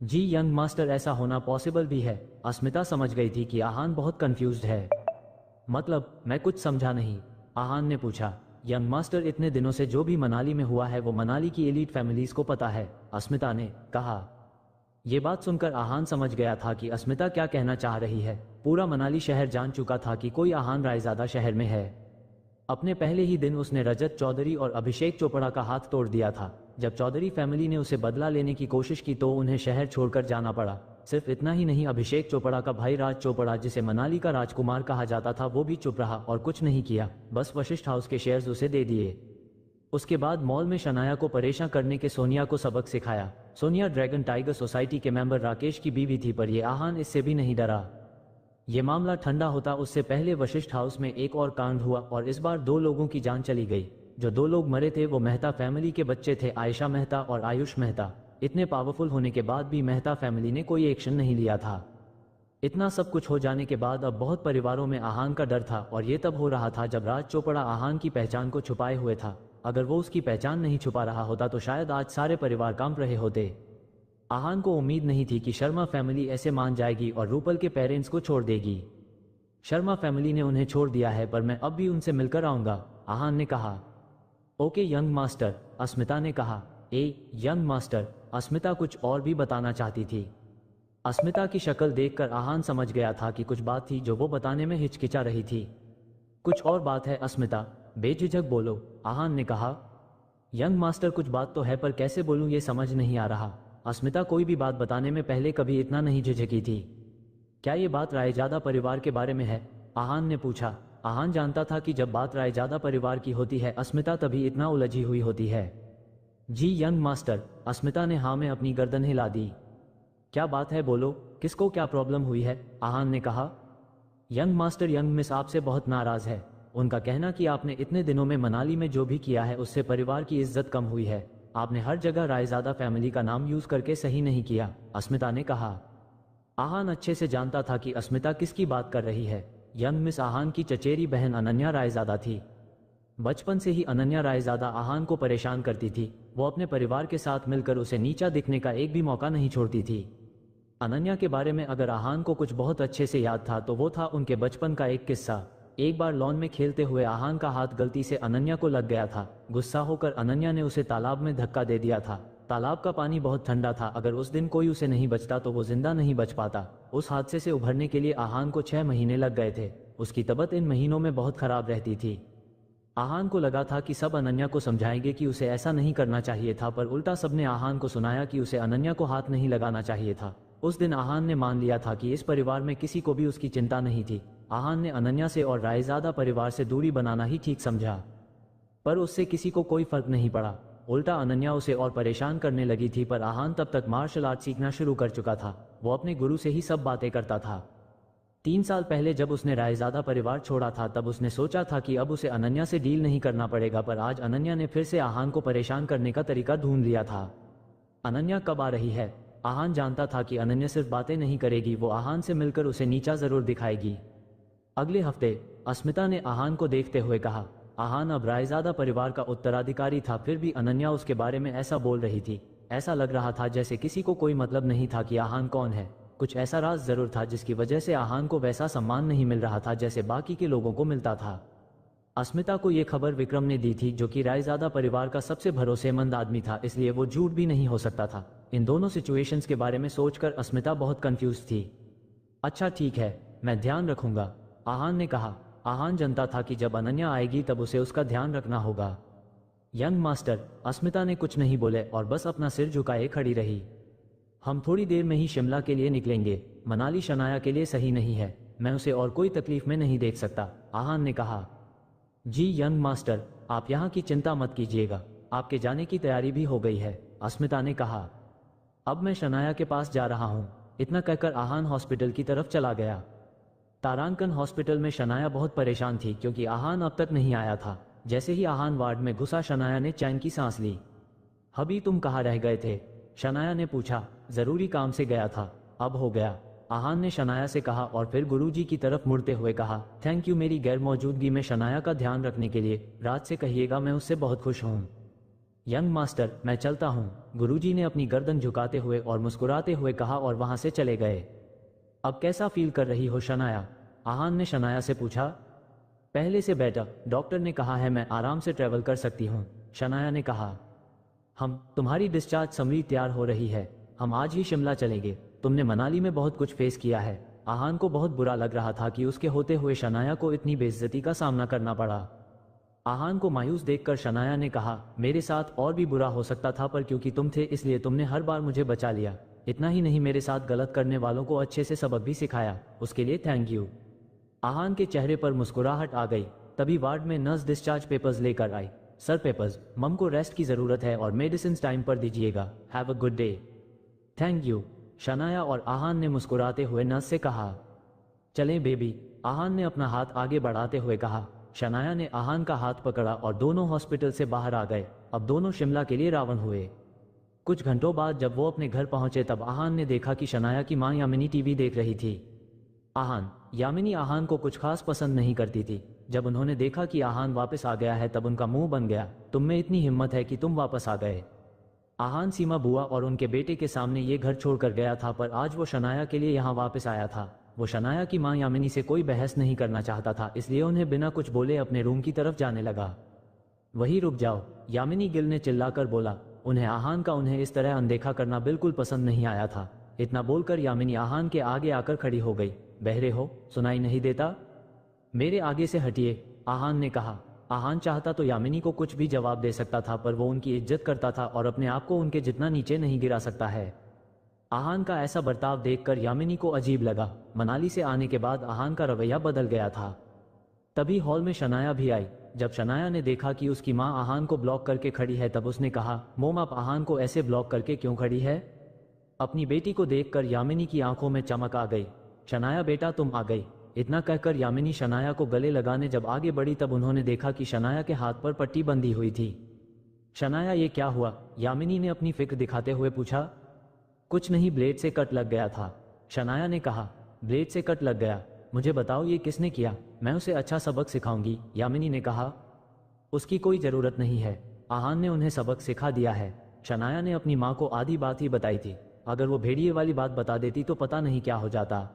A: जी यंग मास्टर, ऐसा होना पॉसिबल भी है। अस्मिता समझ गई थी कि आहान बहुत कंफ्यूज्ड है। मतलब मैं कुछ समझा नहीं, आहान ने पूछा। यंग मास्टर, इतने दिनों से जो भी मनाली में हुआ है वो मनाली की एलीट फैमिलीज को पता है, अस्मिता ने कहा। ये बात सुनकर आहान समझ गया था कि अस्मिता क्या कहना चाह रही है। पूरा मनाली शहर जान चुका था कि कोई आहान रायजादा शहर में है। अपने पहले ही दिन उसने रजत चौधरी और अभिषेक चोपड़ा का हाथ तोड़ दिया था। जब चौधरी फैमिली ने उसे बदला लेने की कोशिश की तो उन्हें शहर छोड़कर जाना पड़ा। सिर्फ इतना ही नहीं, अभिषेक चोपड़ा का भाई राज चोपड़ा, जिसे मनाली का राजकुमार कहा जाता था, वो भी चुप रहा और कुछ नहीं किया, बस वशिष्ठ हाउस के शेयर्स उसे दे दिए। उसके बाद मॉल में शनाया को परेशान करने के सोनिया को सबक सिखाया। सोनिया ड्रैगन टाइगर सोसाइटी के मेंबर राकेश की बीवी थी, पर यह आहान इससे भी नहीं डरा। ये मामला ठंडा होता उससे पहले वशिष्ठ हाउस में एक और कांड हुआ और इस बार 2 लोगों की जान चली गई। जो 2 लोग मरे थे वो मेहता फैमिली के बच्चे थे, आयशा मेहता और आयुष मेहता। इतने पावरफुल होने के बाद भी मेहता फैमिली ने कोई एक्शन नहीं लिया था। इतना सब कुछ हो जाने के बाद अब बहुत परिवारों में आहान का डर था, और ये तब हो रहा था जब राज चोपड़ा आहान की पहचान को छुपाए हुए था। अगर वो उसकी पहचान नहीं छुपा रहा होता तो शायद आज सारे परिवार कांप रहे होते। आहान को उम्मीद नहीं थी कि शर्मा फैमिली ऐसे मान जाएगी और रूपल के पेरेंट्स को छोड़ देगी। शर्मा फैमिली ने उन्हें छोड़ दिया है, पर मैं अब भी उनसे मिलकर आऊंगा, आहान ने कहा। ओके यंग मास्टर, अस्मिता ने कहा। यंग मास्टर, अस्मिता कुछ और भी बताना चाहती थी। अस्मिता की शक्ल देखकर आहान समझ गया था कि कुछ बात थी जो वो बताने में हिचकिचा रही थी। कुछ और बात है अस्मिता, बेझिझक बोलो, आहान ने कहा। यंग मास्टर, कुछ बात तो है, पर कैसे बोलूं ये समझ नहीं आ रहा। अस्मिता कोई भी बात बताने में पहले कभी इतना नहीं झिझकी थी। क्या ये बात रायजादा परिवार के बारे में है? आहान ने पूछा। आहान जानता था कि जब बात रायजादा परिवार की होती है अस्मिता तभी इतना उलझी हुई होती है। जी यंग मास्टर, अस्मिता ने हाँ में अपनी गर्दन हिला दी। क्या बात है, बोलो, किसको क्या प्रॉब्लम हुई है? आहान ने कहा। यंग मास्टर, यंग मिस आपसे बहुत नाराज है। उनका कहना कि आपने इतने दिनों में मनाली में जो भी किया है उससे परिवार की इज्जत कम हुई है। आपने हर जगह रायजादा फैमिली का नाम यूज करके सही नहीं किया, अस्मिता ने कहा। आहान अच्छे से जानता था कि अस्मिता किसकी बात कर रही है। यंग मिस आहान की चचेरी बहन अनन्या रायजादा थी। बचपन से ही अनन्या रायजादा आहान को परेशान करती थी। वो अपने परिवार के साथ मिलकर उसे नीचा दिखने का एक भी मौका नहीं छोड़ती थी। अनन्या के बारे में अगर आहान को कुछ बहुत अच्छे से याद था तो वो था उनके बचपन का एक किस्सा। एक बार लॉन में खेलते हुए आहान का हाथ गलती से अनन्या को लग गया था। गुस्सा होकर अनन्या ने उसे तालाब में धक्का दे दिया था। तालाब का पानी बहुत ठंडा था। अगर उस दिन कोई उसे नहीं बचता तो वो जिंदा नहीं बच पाता। उस हादसे से उभरने के लिए आहान को 6 महीने लग गए थे। उसकी तबीयत इन महीनों में बहुत खराब रहती थी। आहान को लगा था कि सब अनन्या को समझाएंगे कि उसे ऐसा नहीं करना चाहिए था, पर उल्टा सबने आहान को सुनाया कि उसे अनन्या को हाथ नहीं लगाना चाहिए था। उस दिन आहान ने मान लिया था कि इस परिवार में किसी को भी उसकी चिंता नहीं थी। आहान ने अनन्या से और रायजादा परिवार से दूरी बनाना ही ठीक समझा, पर उससे किसी को कोई फर्क नहीं पड़ा। उल्टा अनन्या उसे और परेशान करने लगी थी। पर आहान तब तक मार्शल आर्ट सीखना शुरू कर चुका था। वो अपने गुरु से ही सब बातें करता था। 3 साल पहले जब उसने रायजादा परिवार छोड़ा था तब उसने सोचा था कि अब उसे अनन्या से डील नहीं करना पड़ेगा, पर आज अनन्या ने फिर से आहान को परेशान करने का तरीका ढूंढ लिया था। अनन्या कब आ रही है? आहान जानता था कि अनन्या सिर्फ बातें नहीं करेगी, वो आहान से मिलकर उसे नीचा जरूर दिखाएगी। अगले हफ्ते अस्मिता ने आहान को देखते हुए कहा। आहान अब रायजादा परिवार का उत्तराधिकारी था, फिर भी अनन्या उसके बारे में ऐसा बोल रही थी। ऐसा लग रहा था जैसे किसी को कोई मतलब नहीं था कि आहान कौन है। कुछ ऐसा राज जरूर था जिसकी वजह से आहान को वैसा सम्मान नहीं मिल रहा था जैसे बाकी के लोगों को मिलता था। अस्मिता को यह खबर विक्रम ने दी थी, जो कि रायजादा परिवार का सबसे भरोसेमंद आदमी था, इसलिए वो झूठ भी नहीं हो सकता था। इन दोनों सिचुएशंस के बारे में सोचकर अस्मिता बहुत कंफ्यूज थी। अच्छा ठीक है, मैं ध्यान रखूंगा, आहान ने कहा। आहान जानता था कि जब अनन्या आएगी तब उसे उसका ध्यान रखना होगा। यंग मास्टर, अस्मिता ने कुछ नहीं बोले और बस अपना सिर झुकाए खड़ी रही। हम थोड़ी देर में ही शिमला के लिए निकलेंगे। मनाली शनाया के लिए सही नहीं है, मैं उसे और कोई तकलीफ में नहीं देख सकता, आहान ने कहा। जी यंग मास्टर, आप यहाँ की चिंता मत कीजिएगा, आपके जाने की तैयारी भी हो गई है, अस्मिता ने कहा। अब मैं शनाया के पास जा रहा हूँ, इतना कहकर आहान हॉस्पिटल की तरफ चला गया। तारांकन हॉस्पिटल में शनाया बहुत परेशान थी क्योंकि आहान अब तक नहीं आया था। जैसे ही आहान वार्ड में घुसा शनाया ने चैन की सांस ली। अभी तुम कहाँ रह गए थे? शनाया ने पूछा। जरूरी काम से गया था, अब हो गया, आहान ने शनाया से कहा और फिर गुरुजी की तरफ मुड़ते हुए कहा, थैंक यू मेरी गैर मौजूदगी में शनाया का ध्यान रखने के लिए। राज से कहिएगा मैं उससे बहुत खुश हूँ। यंग मास्टर, मैं चलता हूँ, गुरुजी ने अपनी गर्दन झुकाते हुए और मुस्कुराते हुए कहा और वहां से चले गए। अब कैसा फील कर रही हो शनाया? आहान ने शनाया से पूछा। पहले से बेटर, डॉक्टर ने कहा है मैं आराम से ट्रेवल कर सकती हूँ, शनाया ने कहा। तुम्हारी डिस्चार्ज समरी तैयार हो रही है, हम आज ही शिमला चलेंगे। तुमने मनाली में बहुत कुछ फेस किया है। आहान को बहुत बुरा लग रहा था कि उसके होते हुए शनाया को इतनी बेइज्जती का सामना करना पड़ा। आहान को मायूस देखकर शनाया ने कहा, मेरे साथ और भी बुरा हो सकता था, पर क्योंकि तुम थे इसलिए तुमने हर बार मुझे बचा लिया। इतना ही नहीं, मेरे साथ गलत करने वालों को अच्छे से सबक भी सिखाया, उसके लिए थैंक यू। आहान के चेहरे पर मुस्कुराहट आ गई। तभी वार्ड में नर्स डिस्चार्ज पेपर्स लेकर आई। सर पेपर्स, मम को रेस्ट की जरूरत है और मेडिसिन टाइम पर दीजिएगा। Have a good day. Thank you, Shanaya और आहान ने मुस्कुराते हुए नर्स से कहा। चलें बेबी, आहान ने अपना हाथ आगे बढ़ाते हुए कहा। शनाया ने आहान का हाथ पकड़ा और दोनों हॉस्पिटल से बाहर आ गए। अब दोनों शिमला के लिए रावण हुए। कुछ घंटों बाद जब वो अपने घर पहुंचे तब आहान ने देखा कि शनाया की मां यामिनी टीवी देख रही थी। यामिनी आहान को कुछ खास पसंद नहीं करती थी। जब उन्होंने देखा कि आहान वापस आ गया है तब उनका मुंह बन गया। तुम में इतनी हिम्मत है कि तुम वापस आ गए। आहान सीमा बुआ और उनके बेटे के सामने ये घर छोड़कर गया था, पर आज वो शनाया के लिए यहाँ वापस आया था। वो शनाया की मां यामिनी से कोई बहस नहीं करना चाहता था, इसलिए उन्हें बिना कुछ बोले अपने रूम की तरफ जाने लगा। वही रुक जाओ, यामिनी गिल ने चिल्लाकर बोला। उन्हें आहान का उन्हें इस तरह अनदेखा करना बिल्कुल पसंद नहीं आया था। इतना बोलकर यामिनी आहान के आगे आकर खड़ी हो गई। बहरे हो, सुनाई नहीं देता? मेरे आगे से हटिए, आहान ने कहा। आहान चाहता तो यामिनी को कुछ भी जवाब दे सकता था, पर वो उनकी इज्जत करता था और अपने आप को उनके जितना नीचे नहीं गिरा सकता है। आहान का ऐसा बर्ताव देखकर यामिनी को अजीब लगा। मनाली से आने के बाद आहान का रवैया बदल गया था। तभी हॉल में शनाया भी आई। जब शनाया ने देखा कि उसकी मां आहान को ब्लॉक करके खड़ी है तब उसने कहा, मोम आप आहान को ऐसे ब्लॉक करके क्यों खड़ी है? अपनी बेटी को देखकर यामिनी की आंखों में चमक आ गई। शनाया बेटा तुम आ गई। इतना कहकर यामिनी शनाया को गले लगाने जब आगे बढ़ी तब उन्होंने देखा कि शनाया के हाथ पर पट्टी बंधी हुई थी। शनाया ये क्या हुआ? यामिनी ने अपनी फिक्र दिखाते हुए पूछा। कुछ नहीं, ब्लेड से कट लग गया था, शनाया ने कहा। ब्लेड से कट लग गया? मुझे बताओ ये किसने किया, मैं उसे अच्छा सबक सिखाऊंगी, यामिनी ने कहा। उसकी कोई जरूरत नहीं है, आहान ने उन्हें सबक सिखा दिया है। शनाया ने अपनी माँ को आधी बात ही बताई थी। अगर वो भेड़िए वाली बात बता देती तो पता नहीं क्या हो जाता।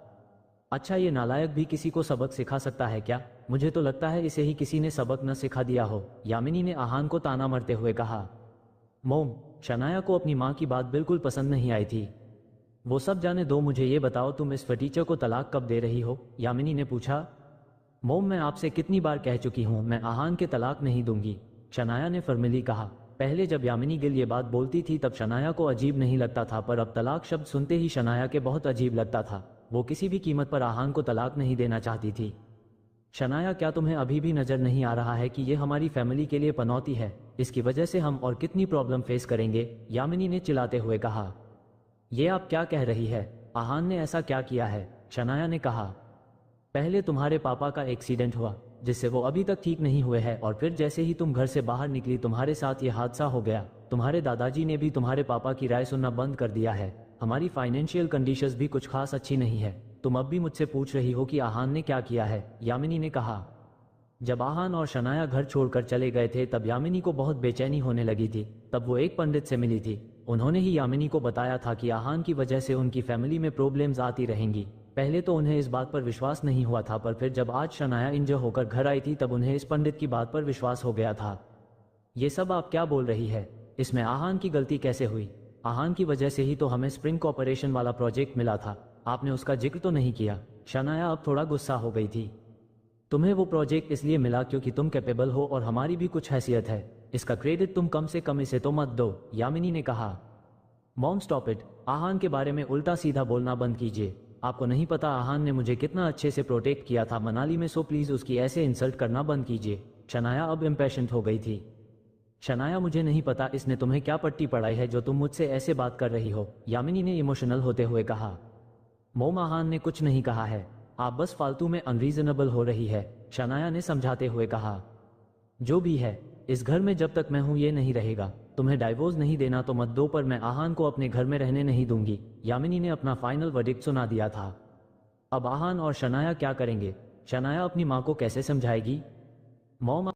A: अच्छा, ये नालायक भी किसी को सबक सिखा सकता है क्या? मुझे तो लगता है इसे ही किसी ने सबक न सिखा दिया हो, यामिनी ने आहान को ताना मारते हुए कहा। मोम, शनाया को अपनी माँ की बात बिल्कुल पसंद नहीं आई थी। वो सब जाने दो, मुझे ये बताओ तुम इस फटीचर को तलाक कब दे रही हो, यामिनी ने पूछा। मोम, मैं आपसे कितनी बार कह चुकी हूँ मैं आहान के तलाक नहीं दूंगी, शनाया ने फर्मली कहा। पहले जब यामिनी गिल ये बात बोलती थी तब शनाया को अजीब नहीं लगता था, पर अब तलाक शब्द सुनते ही शनाया के बहुत अजीब लगता था। वो किसी भी कीमत पर आहान को तलाक नहीं देना चाहती थी। शनाया, क्या तुम्हें अभी भी नजर नहीं आ रहा है कि ये हमारी फैमिली के लिए पनौती है? इसकी वजह से हम और कितनी प्रॉब्लम फेस करेंगे, यामिनी ने चिल्लाते हुए कहा। ये आप क्या कह रही है? आहान ने ऐसा क्या किया है, शनाया ने कहा। पहले तुम्हारे पापा का एक्सीडेंट हुआ जिससे वो अभी तक ठीक नहीं हुए हैं, और फिर जैसे ही तुम घर से बाहर निकली तुम्हारे साथ ये हादसा हो गया। तुम्हारे दादाजी ने भी तुम्हारे पापा की राय सुनना बंद कर दिया है। हमारी फाइनेंशियल कंडीशंस भी कुछ खास अच्छी नहीं है। तुम अब भी मुझसे पूछ रही हो कि आहान ने क्या किया है, यामिनी ने कहा। जब आहान और शनाया घर छोड़कर चले गए थे तब यामिनी को बहुत बेचैनी होने लगी थी। तब वो एक पंडित से मिली थी। उन्होंने ही यामिनी को बताया था कि आहान की वजह से उनकी फैमिली में प्रॉब्लम्स आती रहेंगी। पहले तो उन्हें इस बात पर विश्वास नहीं हुआ था, पर फिर जब आज शनाया इंजर होकर घर आई थी तब उन्हें इस पंडित की बात पर विश्वास हो गया था। ये सब आप क्या बोल रही है? इसमें आहान की गलती कैसे हुई? आहान की वजह से ही तो हमें स्प्रिंग कॉर्पोरेशन वाला प्रोजेक्ट मिला था। आपने उसका जिक्र तो नहीं किया। शनाया अब थोड़ा गुस्सा हो गई थी। तुम्हें वो प्रोजेक्ट इसलिए मिला क्योंकि तुम कैपेबल हो और हमारी भी कुछ हैसियत है। इसका क्रेडिट तुम कम से कम इसे तो मत दो, यामिनी ने कहा। Mom stop it. आहान के बारे में उल्टा सीधा बोलना बंद कीजिए। आपको नहीं पता आहान ने मुझे कितना अच्छे से प्रोटेक्ट किया था मनाली में, सो प्लीज उसकी ऐसे इंसल्ट करना बंद कीजिए। शनाया अब इम्पेशेंट हो गई थी। शनाया, मुझे नहीं पता इसने तुम्हें क्या पट्टी पढ़ाई है जो तुम मुझसे ऐसे बात कर रही हो, यामिनी ने इमोशनल होते हुए कहा। मोम, आहान ने कुछ नहीं कहा है, आप बस फालतू में अनरीजनेबल हो रही है, शनाया ने समझाते हुए कहा। जो भी है, इस घर में जब तक मैं हूं ये नहीं रहेगा। तुम्हें डाइवोर्स नहीं देना तो मत दो, पर मैं आहान को अपने घर में रहने नहीं दूंगी, यामिनी ने अपना फाइनल वर्डिक्ट सुना दिया था। अब आहान और शनाया क्या करेंगे? शनाया अपनी माँ को कैसे समझाएगी? मॉम